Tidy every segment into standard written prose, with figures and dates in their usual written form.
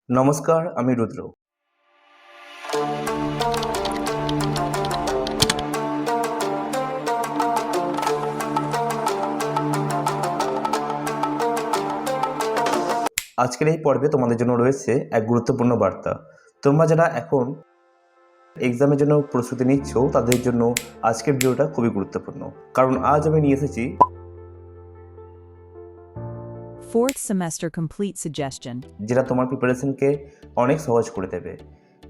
নমস্কার, আমি রুদ্র। আজকের এই পর্বে তোমাদের জন্য রয়েছে এক গুরুত্বপূর্ণ বার্তা। তোমরা যারা এখন এক্সামের জন্য প্রস্তুতি নিচ্ছ, তাদের জন্য আজকের ভিডিওটা খুবই গুরুত্বপূর্ণ। কারণ আজ আমি নিয়ে এসেছি Fourth semester complete suggestion. যেটা তোমার প্রিপারেশনকে অনেক সহজ করে দেবে।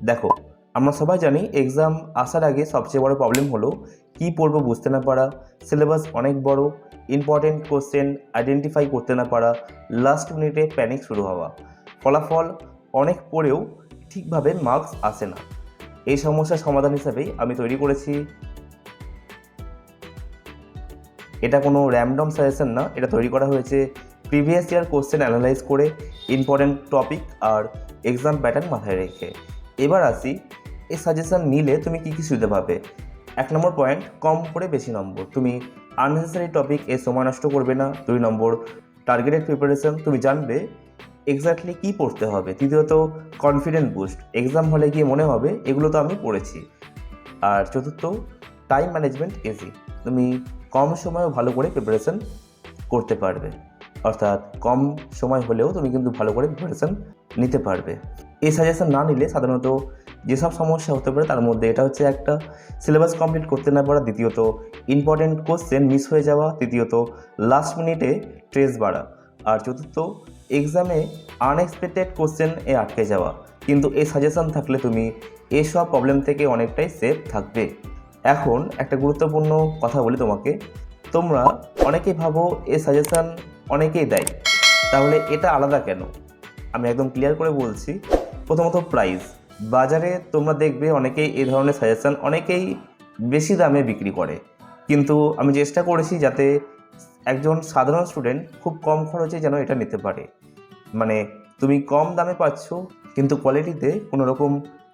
দেখো, আমরা সবাই জানি এক্সাম আসার আগে সবচেয়ে বড় প্রবলেম হলো কী পড়বো বুঝতে না পারা, সিলেবাস অনেক বড়, ইম্পর্টেন্ট কোশ্চেন আইডেন্টিফাই করতে না পারা, লাস্ট মিনিটে প্যানিক শুরু হওয়া, ফলাফল অনেক পড়েও ঠিকভাবে মার্কস আসে না। এই সমস্যার সমাধান হিসাবেই আমি তৈরি করেছি, এটা কোনো র্যান্ডম সাজেশন না, এটা তৈরি করা হয়েছে প্রিভিয়াস ইয়ার কোশ্চেন অ্যানালাইজ করে, ইম্পর্টেন্ট টপিক আর এক্সাম প্যাটার্ন মাথায় রেখে। এবার আসি, এই সাজেশন নিলে তুমি কী কী সুবিধা পাবে। 1 নম্বর পয়েন্ট, কম করে বেশি নম্বর, তুমি আননেসেসারি টপিক এ সময় নষ্ট করবে না। 2 নম্বর, টার্গেটেড প্রিপারেশন, তুমি জানবে এক্স্যাক্টলি কী পড়তে হবে। তৃতীয়ত, কনফিডেন্ট বুস্ট, এক্সাম হলে গিয়ে মনে হবে এগুলো তো আমি পড়েছি। আর চতুর্থ, টাইম ম্যানেজমেন্ট ইজি, তুমি কম সময়ে ভালো করে প্রিপারেশন করতে পারবে, অর্থাৎ কম সময় হলেও তুমি কিন্তু ভালো করে প্রিপারেশন নিতে পারবে। এই সাজেশন না নিলে সাধারণত যেসব সমস্যা হতে পারে তার মধ্যে এটা হচ্ছে একটা, সিলেবাস কমপ্লিট করতে না পারা, দ্বিতীয়ত ইম্পর্টেন্ট কোশ্চেন মিস হয়ে যাওয়া, তৃতীয়ত লাস্ট মিনিটে স্ট্রেস বাড়া, আর চতুর্থ এক্সামে আনএক্সপেক্টেড কোশ্চেন এ আটকে যাওয়া। কিন্তু এই সাজেশন থাকলে তুমি এসব প্রবলেম থেকে অনেকটাই সেফ থাকবে। এখন একটা গুরুত্বপূর্ণ কথা বলি তোমাকে, তোমরা অনেকেই ভাবো এই সাজেশন অনেকেই দেয়, তাহলে এটা আলাদা কেন? আমি একদম ক্লিয়ার করে বলছি। প্রথমত প্রাইস, বাজারে তোমরা দেখবে অনেকেই এই ধরনের সাজেশন অনেকেই বেশি দামে বিক্রি করে, কিন্তু আমি চেষ্টা করেছি যাতে একজন সাধারণ স্টুডেন্ট খুব কম খরচে যেন এটা নিতে পারে। মানে তুমি কম দামে পাচ্ছ কিন্তু কোয়ালিটিতে কোনো রকম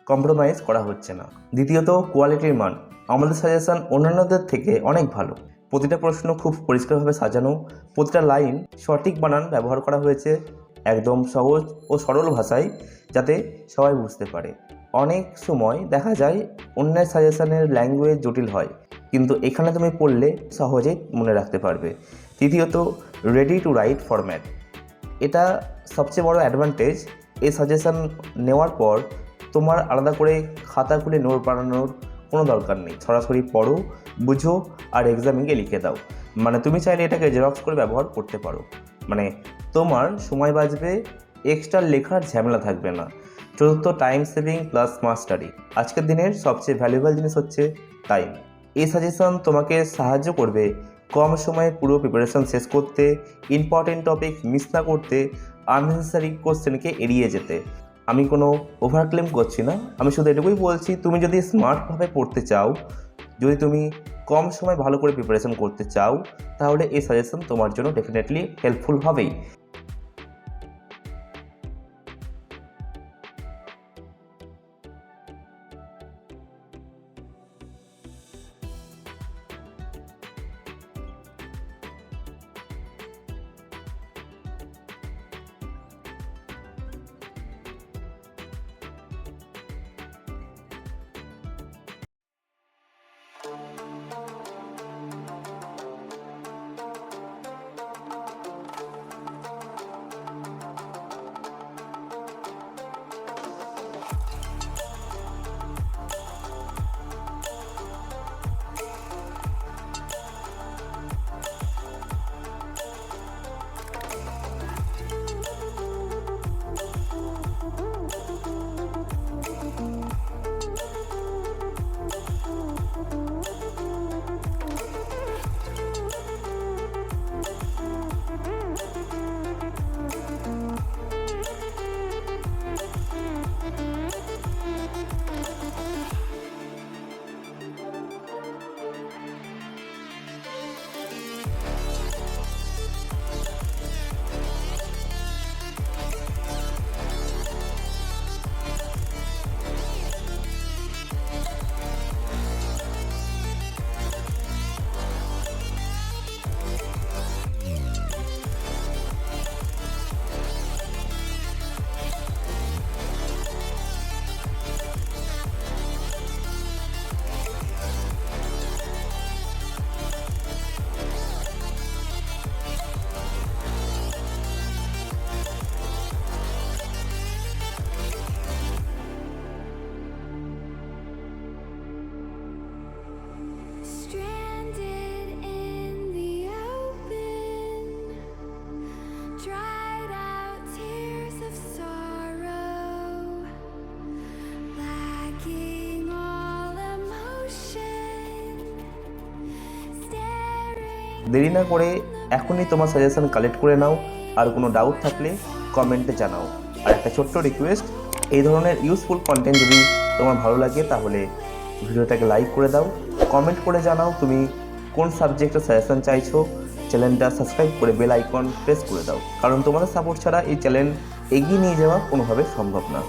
কম্প্রোমাইজ করা হচ্ছে না। দ্বিতীয়ত কোয়ালিটির মান, আমাদের সাজেশন অন্যান্যদের থেকে অনেক ভালো। প্রতিটা প্রশ্ন খুব পরিষ্কারভাবে সাজানো, প্রতিটা লাইন সঠিক বানান ব্যবহার করা হয়েছে, একদম সহজ ও সরল ভাষায় যাতে সবাই বুঝতে পারে। অনেক সময় দেখা যায় অন্যের সাজেশনের ল্যাঙ্গুয়েজ জটিল হয়, কিন্তু এখানে তুমি পড়লে সহজেই মনে রাখতে পারবে। তৃতীয়ত রেডি টু রাইট ফরম্যাট, এটা সবচেয়ে বড় অ্যাডভান্টেজ। এই সাজেশন নেওয়ার পর তোমার আলাদা করে খাতা খুলে নোট বানানোর কোনো দরকার নেই, সরাসরি পড়ো, বুঝো আর এক্সামে গিয়ে লিখে দাও। মানে তুমি চাইলে এটাকে জেরক্স করে ব্যবহার করতে পারো, মানে তোমার সময় বাঁচবে, এক্সট্রা লেখার ঝামেলা থাকবে না। চতুর্থ, time saving plus smart study, আজকের দিনের সবচেয়ে ভ্যালুয়েবল জিনিস হচ্ছে টাইম। এই সাজেশন তোমাকে সাহায্য করবে কম সময়ে পুরো প্রিপারেশন শেষ করতে, ইম্পর্টেন্ট টপিক মিস না করতে, আননেসেসারি কোশ্চেনকে এড়িয়ে যেতে। আমি কোনো ওভারক্লেম করছি না, আমি শুধু এটুকুই বলছি, তুমি যদি স্মার্টভাবে পড়তে চাও, যদি তুমি কম সময় ভালো করে প্রিপারেশন করতে চাও, তাহলে এই সাজেশন তোমার জন্য ডেফিনেটলি হেল্পফুল হবেই। দেরি না করে এখনই তোমার সাজেশন কালেক্ট করে নাও, আর কোনো ডাউট থাকলে কমেন্টে জানাও। আর একটা ছোট্ট রিকোয়েস্ট, এই ধরনের ইউজফুল কন্টেন্ট যদি তোমার ভালো লাগে তাহলে ভিডিওটাকে লাইক করে দাও, কমেন্ট করে জানাও তুমি কোন সাবজেক্টের সাজেশন চাইছো, চ্যানেলটা সাবস্ক্রাইব করে বেল আইকন প্রেস করে দাও, কারণ তোমাদের সাপোর্ট ছাড়া এই চ্যানেল এগিয়ে নিয়ে যাওয়া কোনোভাবে সম্ভব না।